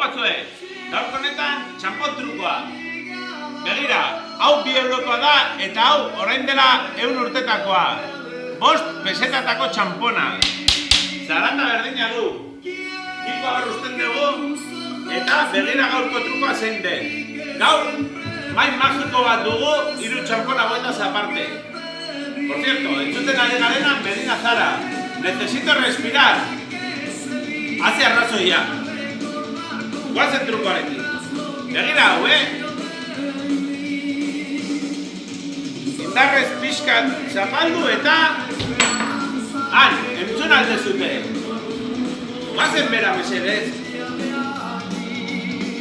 batzue, gaurko honetan txampon trukoa. Begira, hau 2 eurokoa da eta hau orain dela 100 urtetakoa. 5 pesetatako txampona. Zarata berdina du. 2 gaur usten dugu eta begira gaurko trukoa zein den. Gaur, mai magiko bat dugu 3 txampona buetas aparte. Por cierto, entzuten ari garena Medina Zara. Necesito respirar. Hace arrazoia. Guazen trukoarekin. Begira hau, Indarrez pixkat zapaldu eta han, entzun aldezute. Guazen bera mesedez.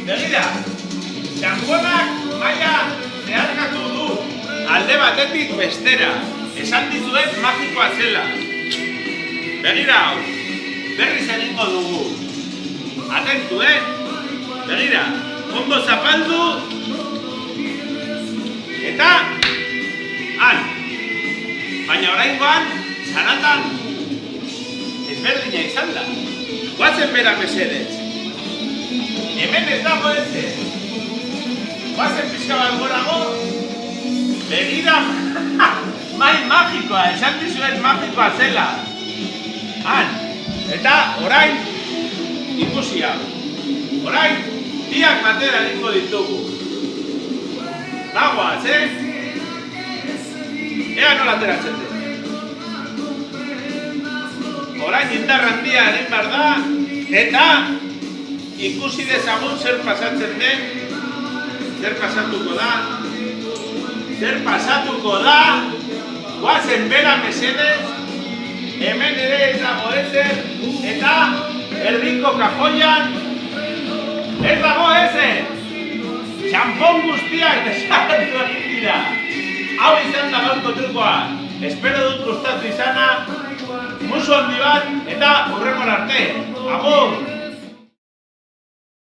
Begira, txamponak maila zeharkatu du. Alde batetik bestera. Esan dizuet magikoa zela. Begira hau, berriz egingo dugu. Atentu, Begira, ondo zapaldu eta han. Baina oraingoan, zaratan ezberdina izan da. Guazen bera mesedez. Hemen ez dago ezer. Guazen pixka bat gorago. Begira, mai magikoa, esan dizuet magikoa zela. Han, eta orain ikusi hau. Orain, biak batera egingo ditugu. Bagoaz, Ea nola ateratzen den. Orain indar handia egin behar da, eta ikusi dezagun zer pasatzen den, zer pasatuko da, guazen bera mesedez, hemen ere ez dago ezer, eta erdiko kajoian ez dago ezer. Txampon guztiak desagertu egin dira. Hau izan da gaurko trukoa. Espero dut gustatu izana. Musu handi bat eta hurrengora arte. Agur!